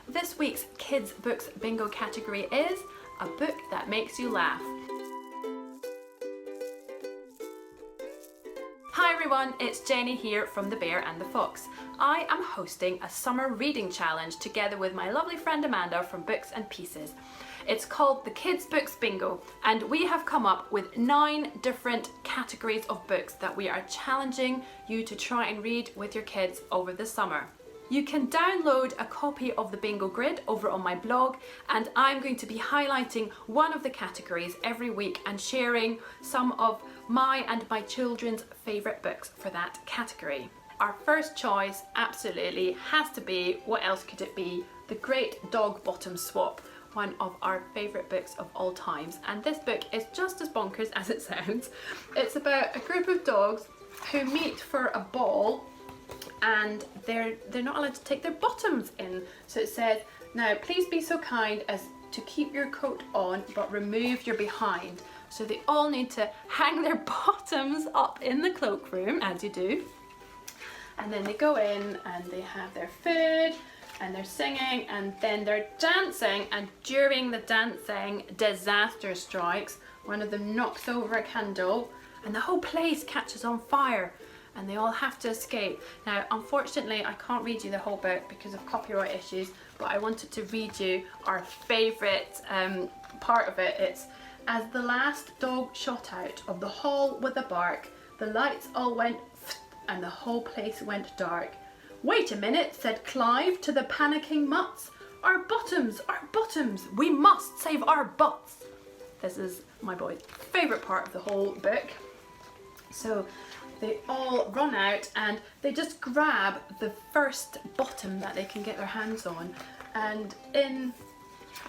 This week's Kids Books Bingo category is a book that makes you laugh. Hi everyone, it's Jenny here from The Bear and the Fox. I am hosting a summer reading challenge together with my lovely friend Amanda from Books and Pieces. It's called the Kids Books Bingo, and we have come up with 9 different categories of books that we are challenging you to try and read with your kids over the summer. You can download a copy of the bingo grid over on my blog, and I'm going to be highlighting one of the categories every week and sharing some of my and my children's favourite books for that category. Our first choice absolutely has to be, what else could it be? The Great Dog Bottom Swap, one of our favourite books of all times. And this book is just as bonkers as it sounds. It's about a group of dogs who meet for a ball, and they're not allowed to take their bottoms in. So it says, now please be so kind as to keep your coat on but remove your behind. So they all need to hang their bottoms up in the cloakroom, as you do. And then they go in and they have their food and they're singing and then they're dancing, and during the dancing, disaster strikes. One of them knocks over a candle and the whole place catches on fire, and they all have to escape. Now, unfortunately, I can't read you the whole book because of copyright issues, but I wanted to read you our favourite part of it. It's, as the last dog shot out of the hall with a bark, the lights all went and the whole place went dark. Wait a minute, said Clive to the panicking mutts. Our bottoms, we must save our butts. This is my boy's favourite part of the whole book. So they all run out and they just grab the first bottom that they can get their hands on, and in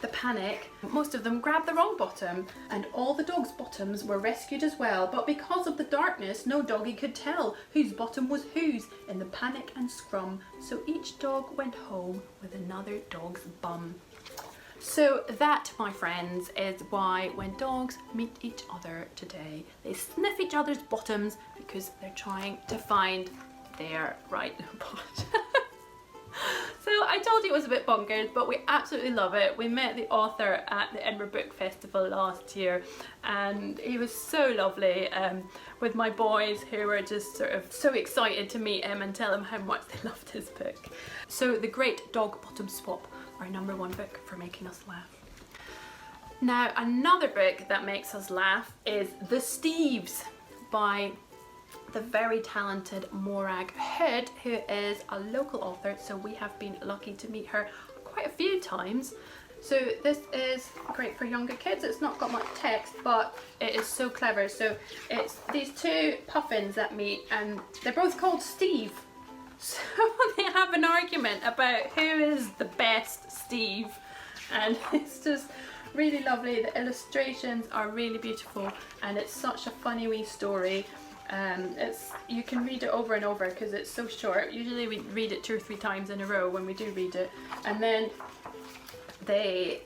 the panic most of them grab the wrong bottom, and all the dogs' bottoms were rescued as well, but because of the darkness no doggy could tell whose bottom was whose in the panic and scrum, so each dog went home with another dog's bum. So that, my friends, is why when dogs meet each other today, they sniff each other's bottoms because they're trying to find their right butt. So I told you it was a bit bonkers, but we absolutely love it. We met the author at the Edinburgh Book Festival last year, and he was so lovely with my boys, who were just sort of so excited to meet him and tell him how much they loved his book. So The Great Dog Bottom Swap, our #1 book for making us laugh. Now, another book that makes us laugh is The Steeves by the very talented Morag Hood, who is a local author, so we have been lucky to meet her quite a few times. So this is great for younger kids. It's not got much text, but it is so clever. So it's these 2 puffins that meet, and they're both called Steve. So they have an argument about who is the best Steve, and it's just really lovely. The illustrations are really beautiful, and it's such a funny wee story. You can read it over and over because it's so short. Usually we read it 2 or 3 times in a row when we do read it, and then they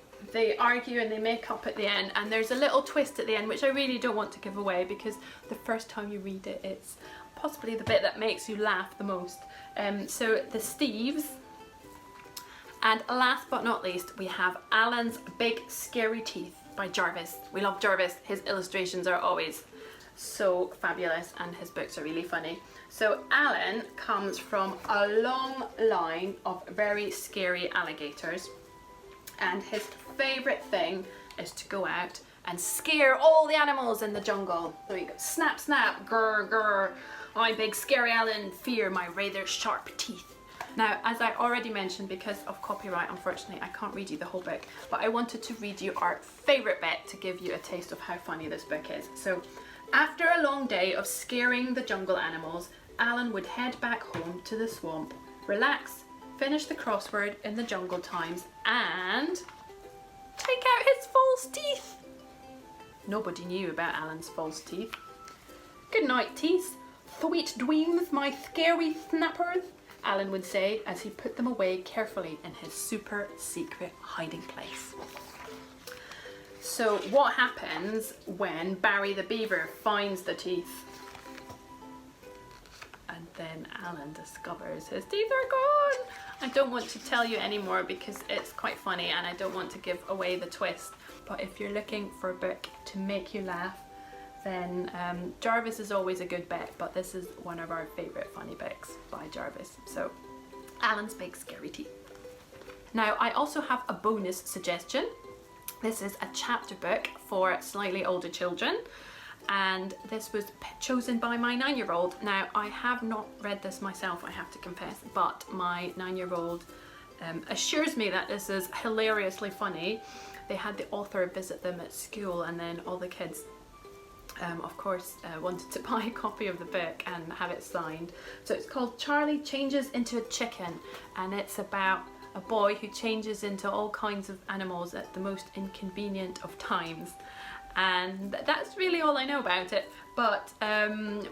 argue and they make up at the end, and there's a little twist at the end which I really don't want to give away because the first time you read it, it's possibly the bit that makes you laugh the most. So The Steeves. And last but not least, we have Alan's Big Scary Teeth by Jarvis. We love Jarvis. His illustrations are always so fabulous and his books are really funny. So Alan comes from a long line of very scary alligators, and his favourite thing is to go out and scare all the animals in the jungle. So he goes, snap, snap, grr, grr, I'm Big Scary Alan, fear my rather sharp teeth. Now, as I already mentioned, because of copyright, unfortunately, I can't read you the whole book, but I wanted to read you our favourite bit to give you a taste of how funny this book is. So, after a long day of scaring the jungle animals, Alan would head back home to the swamp, relax, finish the crossword in the Jungle Times, and take out his false teeth. Nobody knew about Alan's false teeth. Good night, teeth. Sweet dreams, my scary snappers, Alan would say as he put them away carefully in his super secret hiding place. So what happens when Barry the Beaver finds the teeth? A but then Alan discovers his teeth are gone. I don't want to tell you anymore because it's quite funny and I don't want to give away the twist. But if you're looking for a book to make you laugh, then Jarvis is always a good bet, but this is one of our favourite funny books by Jarvis. So, Alan's Big Scary Teeth. Now, I also have a bonus suggestion. This is a chapter book for slightly older children, and this was chosen by my 9-year-old. Now, I have not read this myself, I have to confess, but my 9-year-old assures me that this is hilariously funny. They had the author visit them at school, and then all the kids of course wanted to buy a copy of the book and have it signed. So it's called Charlie Changes into a Chicken, and it's about a boy who changes into all kinds of animals at the most inconvenient of times. And that's really all I know about it, but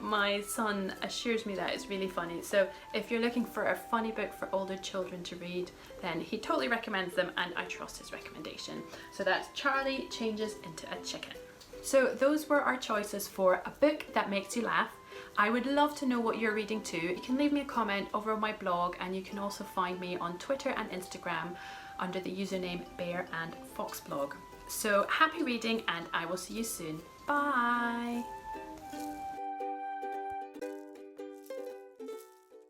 my son assures me that it's really funny. So if you're looking for a funny book for older children to read, then he totally recommends them, and I trust his recommendation. So that's Charlie Changes into a Chicken. So those were our choices for a book that makes you laugh. I would love to know what you're reading too. You can leave me a comment over on my blog, and you can also find me on Twitter and Instagram under the username Bear and Fox Blog. So happy reading, and I will see you soon. Bye!